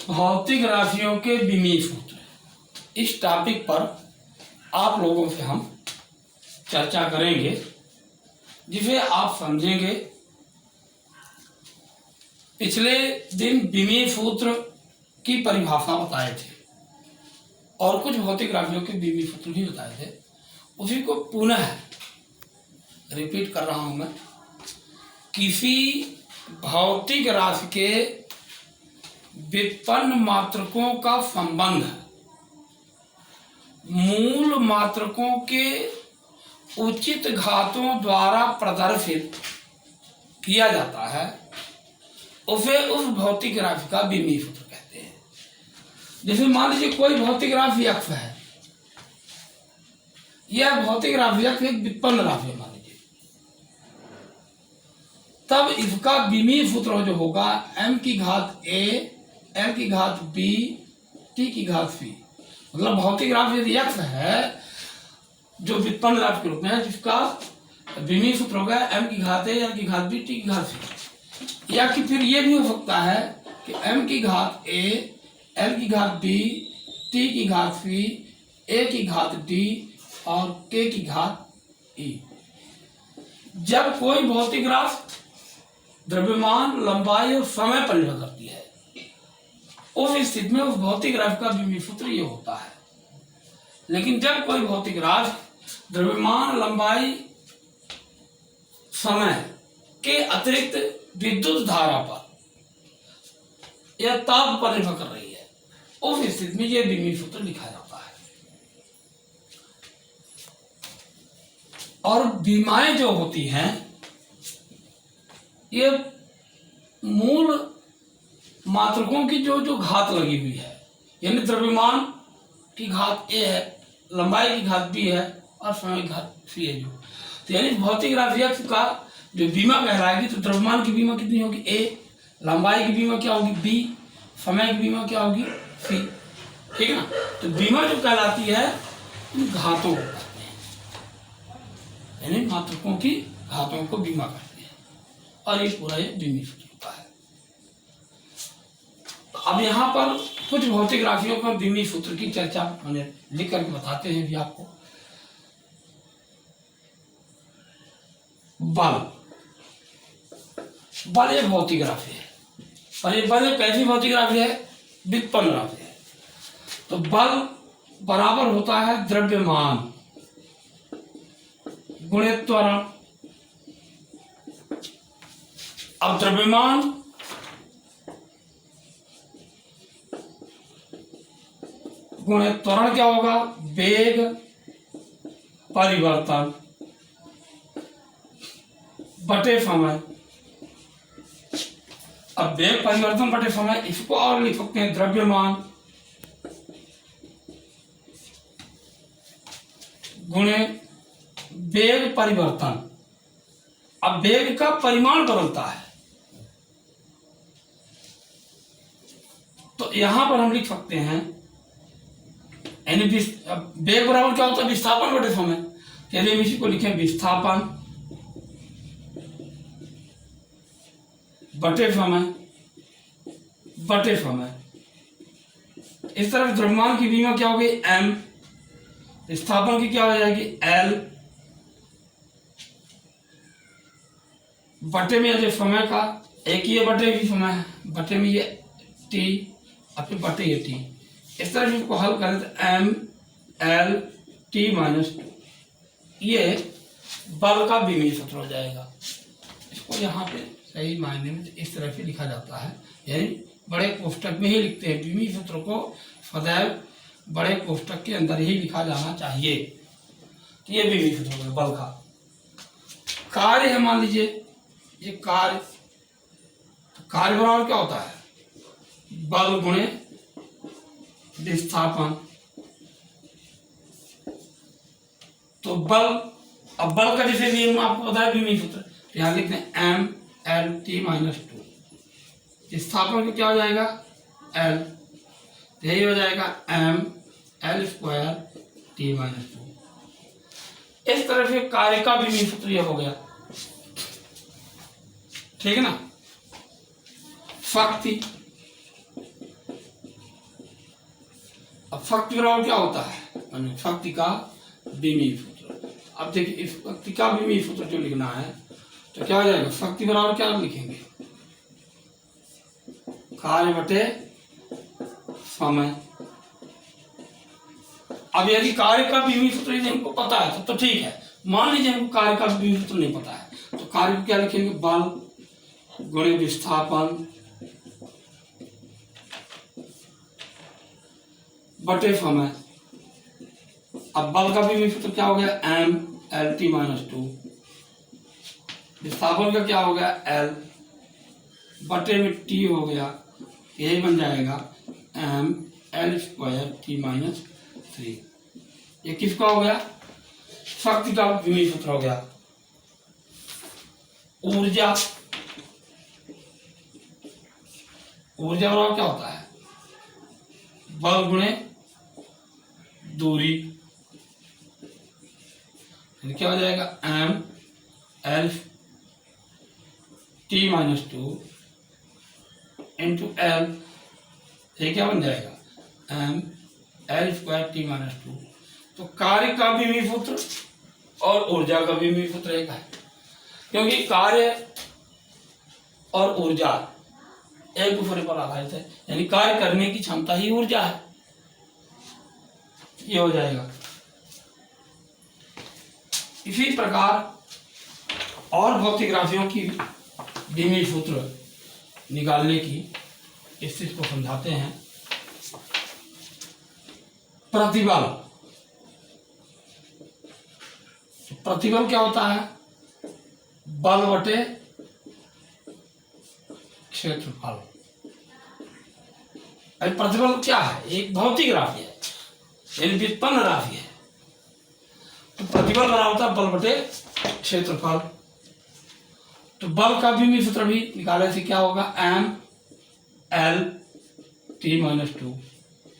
भौतिक राशियों के विमीय सूत्र, इस टॉपिक पर आप लोगों से हम चर्चा करेंगे, जिसे आप समझेंगे। पिछले दिन विमीय सूत्र की परिभाषा बताए थे और कुछ भौतिक राशियों के विमीय सूत्र भी बताए थे। उसी को पुनः रिपीट कर रहा हूं मैं। किसी भौतिक राशि के व्युत्पन्न मात्रकों का संबंध मूल मात्रकों के उचित घातों द्वारा प्रदर्शित किया जाता है, उसे उस भौतिक राशि का विमीय सूत्र कहते हैं। जैसे मान लीजिए कोई भौतिक राशि x है, यह भौतिक राशि x एक व्युत्पन्न राशि है मान लीजिए, तब इसका विमीय सूत्र जो होगा m की घात a, l की घात b, t की घात c। मतलब भौतिक राशि यदि x है जो व्युत्पन्न राशि के रूप में है, जिसका विमीय सूत्र होगा m की घात a, l की घात b, t की घात c। या कि फिर ये भी हो सकता है कि m की घात a, l की घात b, t की घात c, a की घात d और k की घात e। जब कोई भौतिक राशि द्रव्यमान, लंबाई और समय पर निर्भर करती है, उस स्थिति में उस भौतिक राशि का विमीय सूत्र ये होता है। लेकिन जब कोई भौतिक राशि द्रव्यमान, लंबाई, समय के अतिरिक्त विद्युत धारा पर या ताप पर निर्भर कर रही है, उस स्थिति में यह विमीय सूत्र लिखा जाता है। और विमाएं जो होती हैं, ये मूल मात्रकों की जो घात लगी हुई है, यानी द्रव्यमान की घात a है, लंबाई की घात b है और समय की घात c है। तो यानी भौतिक राशि x का जो बीमा कहलाएगी, तो द्रव्यमान की बीमा कितनी होगी a, लंबाई की बीमा क्या होगी b, समय की बीमा क्या होगी c। ठीक है ना। तो बीमा जो कहलाती है उन घातों को कहते हैं, यानी मात्रकों की घातों को बीमा कहते हैं। और ये पूरा ये विमीय सूत्र होता है। तो अब यहाँ पर कुछ भौतिक राशियों का विमीय सूत्र की चर्चा मैंने लिख करके बताते हैं भी आपको। बल एक भौतिक राशि है, और ये बल कैसी भौतिक राशि है? व्युत्पन्न राशि है। तो बल बराबर होता है द्रव्यमान गुणे त्वरण। अब द्रव्यमान गुणे त्वरण क्या होगा? वेग परिवर्तन बटे समय। अब वेग परिवर्तन बटे समय, इसको और लिख सकते हैं द्रव्यमान गुणे वेग परिवर्तन। अब वेग का परिमाण बदलता है, तो यहां पर हम लिख सकते हैं, यानी वेग बराबर क्या होता है? विस्थापन बटे समय। चलिए इसी को लिखें विस्थापन बटे समय। इस तरफ द्रव्यमान की बीमा क्या होगी? m, विस्थापन की क्या हो जाएगी? l, बटे में जो समय का एक ही बटे भी समय है, बटे में ये t और फिर बटे ये t। इस तरह इसको हल करें तो m l t माइनस 2, ये बल का विमीय सूत्र हो जाएगा। इसको यहाँ पे सही मायने में इस तरह से लिखा जाता है, यानी बड़े कोष्टक में ही लिखते हैं। विमीय सूत्र को सदैव बड़े कोष्टक के अंदर ही लिखा जाना चाहिए। तो ये विमीय सूत्र है बल का। कार्य है, मान लीजिए ये कार्य बराबर क्या होता है? बल गुणे विस्थापन। तो बल, अब बल का जैसे नियम आपको पता है विमीय सूत्र, यहां लिखते हैं m l t माइनस 2। विस्थापन का क्या हो जाएगा? l, यही हो जाएगा m l square t minus 2। इस तरह से कार्य का विमीय सूत्र यह हो गया। ठीक है ना। शक्ति अब शक्ति बराबर क्या होता है, शक्ति का विमीय सूत्र। अब देखिए इस शक्ति का विमीय सूत्र जो लिखना है तो क्या हो जाएगा, शक्ति बराबर क्या लिखेंगे, कार्य बटे समय। अब यदि कार्य का विमीय सूत्र यदि हमको पता है तो ठीक है, मान लीजिए हमको कार्य का विमीय सूत्र नहीं पता है तो कार्य को क्या लिखेंगे, बल गुणे विस्थापन बटे समय। अब बल का विमीय सूत्र क्या हो गया, एम एल टी माइनस 2, विस्थापन का क्या हो गया, एल बटे में टी हो गया, यही बन जाएगा M L square T minus 3। ये किसका हो गया, शक्ति का विमीय सूत्र हो गया। ऊर्जा, ऊर्जा बराबर क्या होता है, बल गुणे दूरी, क्या हो जाएगा, M L T minus 2 into L, ये क्या बन जाएगा, M L square T minus 2। तो कार्य का विमीय सूत्र और ऊर्जा का विमीय सूत्र एक है, क्योंकि कार्य और ऊर्जा एक दूसरे पर आधारित है, यानी कार्य करने की क्षमता ही ऊर्जा है। ये हो जाएगा। इसी प्रकार और भौतिक राशियों की विमीय सूत्र निकालने की स्थिति को समझाते हैं। प्रतिबल, प्रतिबल क्या होता है, बल बटे क्षेत्रफल। अभी प्रतिबल क्या है, एक भौतिक राशि है, यानी व्युत्पन्न राशि है। तो प्रतिबल बराबर होता है बल बटे क्षेत्रफल। तो बल का विमीय सूत्र भी निकाले से क्या होगा, एम एल टी माइनस 2।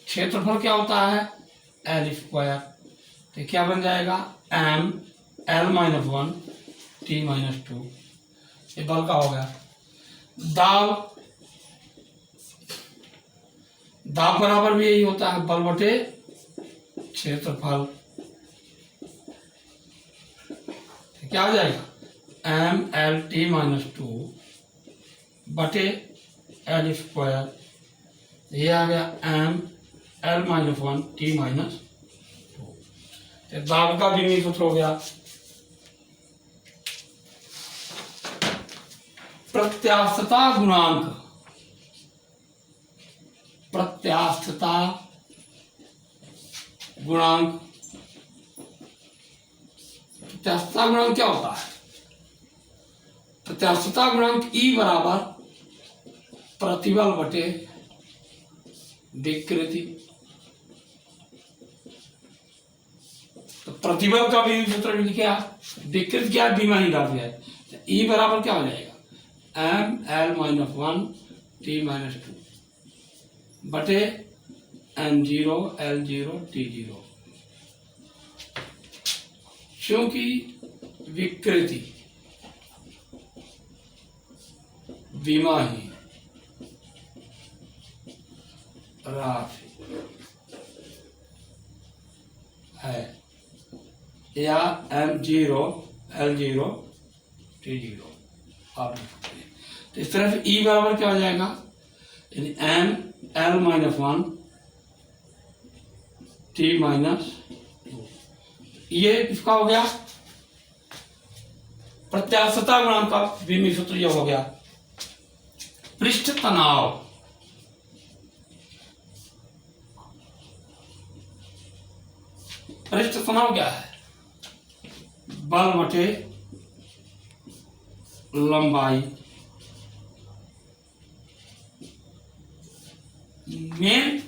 क्षेत्रफल क्या होता है, एल स्क्वायर, तो क्या बन जाएगा, M L minus 1 T minus 2। ये बल का हो गया। दाब, दाब बराबर भी यही होता है, बल बटे क्षेत्रफल। क्या हो जाएगा, एम एल टी माइनस 2 बटे एल स्क्वायर, ये आ गया M L minus 1 T minus 2। दाब का विमीय सूत्र हो गया। प्रत्यास्थता गुणांक, प्रत्यास्थता गुणांक, प्रत्यास्थता गुणांक क्या होता है, प्रत्यास्थता गुणांक ई बराबर प्रतिबल बटे विकृति। तो प्रतिबल का भी सूत्र भी लिखे, विकृति क्या है, बीमा ही डाल दिया है। ई बराबर क्या हो जाएगा, M L minus 1 T minus 2 बटे एन 0 एल 0 टी 0। क्योंकि विकृति विमाही राशि है, या एम 0 एल 0 टी 0 आप लिख सकते हैं। तो इस तरह से ई बराबर क्या हो जाएगा, यानी M L minus 1 T minus 2। ये किसका हो गया, प्रत्यास्थता गुणांक का विमीय सूत्र ये हो गया। पृष्ठ तनाव, पृष्ठ तनाव क्या है, बल बटे लंबाई। मेन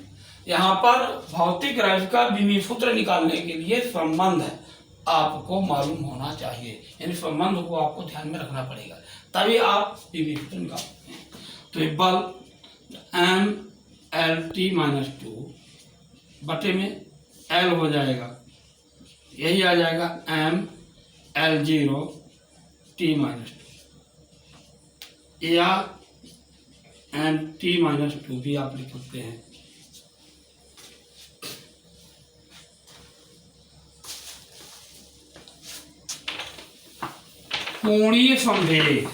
यहाँ पर भौतिक राशि का विमीय सूत्र निकालने के लिए संबंध आपको मालूम होना चाहिए, यानी संबंध को आपको ध्यान में रखना पड़ेगा, तभी आप विमीय सूत्र निकाल सकते हैं। तो ये बल एम एल टी माइनस 2 बटे में एल हो जाएगा, यही आ जाएगा एम एल 0 टी माइनस 2, या एम टी माइनस 2 भी आप लिख सकते हैं। कोणीय संवेग।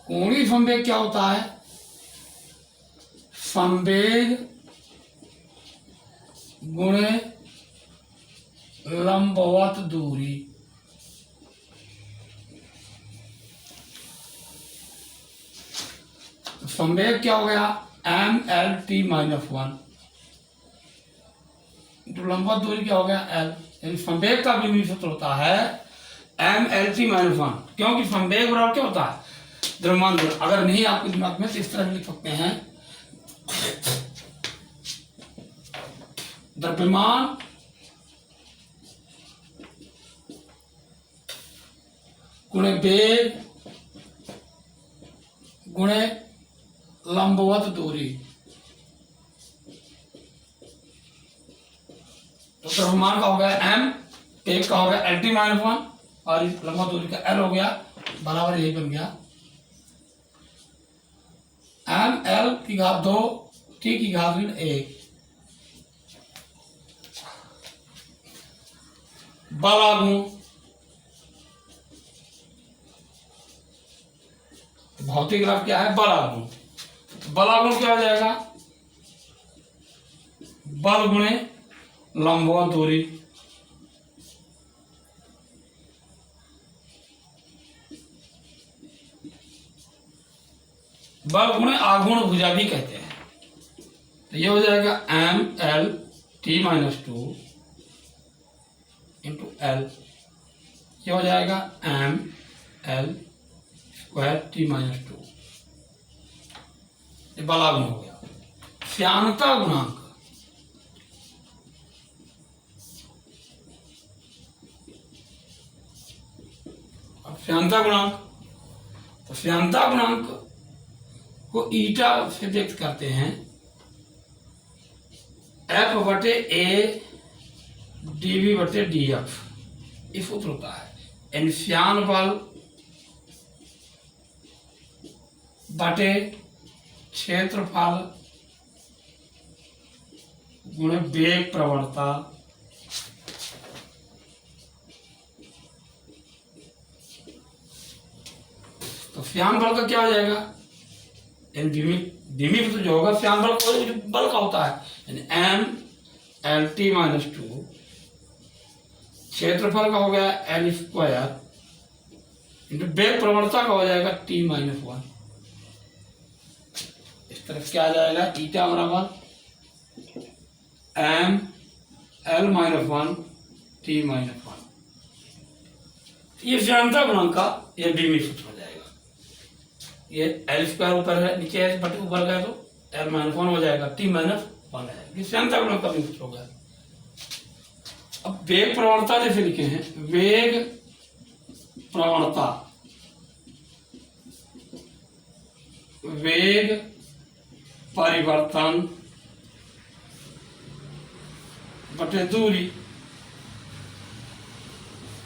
कोणीय संवेग क्या होता है? संवेग गुणे लंबवत दूरी। संवेग क्या हो गया? mlt - 1 जो लंबवत दूरी क्या हो गया? l। यानी संवेग का विमीय सूत्र होता है mlt - 1, क्योंकि संवेग बराबर क्या होता है? द्रव्यमान गुणा। अगर नहीं आपके दिमाग में तो इस तरह लिख सकते हैं, द्रव्यमान गुणे वेग गुणे लंबवत दूरी। तो द्रव्यमान का हो गया m, एक का हो गया lt - 1 और इस लंबवत दूरी का l हो गया, बराबर यही बन गया ml की घात 2 t की घात 1। बल आघूर्ण, भौतिक ग्राफ क्या है? बल आघूर्ण। बल आघूर्ण क्या हो जाएगा? बल गुणे लंबवत दूरी। बल गुणे आघूर्ण भुजा भी कहते हैं। तो ये हो जाएगा mlt - 2 इंटू l। ये हो जाएगा ml² t - 2। ये बल आघूर्ण हो गया। श्यानता गुणांक, अब श्यानता गुणांक, तो श्यानता गुणांक को ईटा से व्यक्त करते हैं F/A dV/dF। ये सूत्र होता है, यानी श्यान बल बटे क्षेत्रफल गुणे वेग प्रवणता। तो श्यान बल का क्या हो जाएगा? धीमी तो जो होगा श्यान बल का होता है, यानी mlt - 2 क्षेत्रफल का हो गया l² इंटू वेग प्रवणता का हो जाएगा t - 1। इस तरफ क्या आ जाएगा? ईटा बराबर ml - 1 t - 1। ये श्यानता गुणांक का ये विमीय सूत्र हो जाएगा। ये l² ऊपर है, नीचे है, बटे ऊपर गया तो l - 1 हो जाएगा, t - 1 है। ये श्यानता गुणांक का विमीय सूत्र हो गया। अब वेग प्रवणता जैसे लिखे हैं, वेग प्रवणता, वेग परिवर्तन बटे दूरी,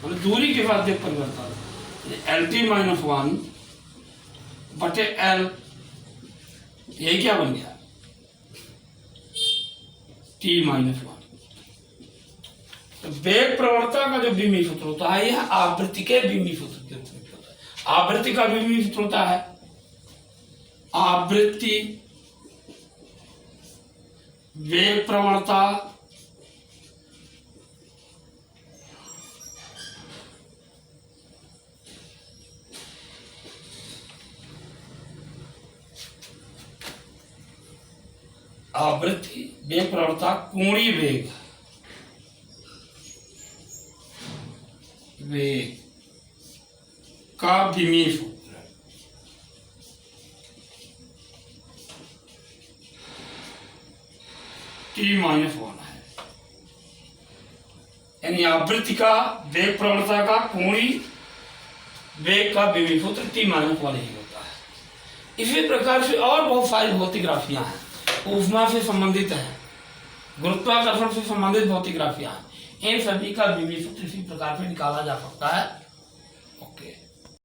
मतलब दूरी के बाद वेग परिवर्तन lt - 1 बटे l। यही क्या बन गया? t - 1। तो वेग प्रवणता का जो विमीय सूत्र होता है यह आवृत्ति के विमीय सूत्र के रूप में होता है। आवृत्ति का विमीय सूत्र होता है आवृत्ति वेग प्रवणता आवृत्ति वेग प्रवणता कोणीय वेग का विमीय सूत्र। t - 1 है, यानी आवृत्ति का वेग प्रवणता का कोणीय वेग का विमीय सूत्र t - 1 ही होता है। इसी प्रकार से और बहुत सारी भौतिक राशियां हैं, ऊष्मा से संबंधित है, गुरुत्वाकर्षण से संबंधित भौतिक राशियां हैं। इन सभी का विमीय सूत्र इसी प्रकार से निकाला जा सकता है।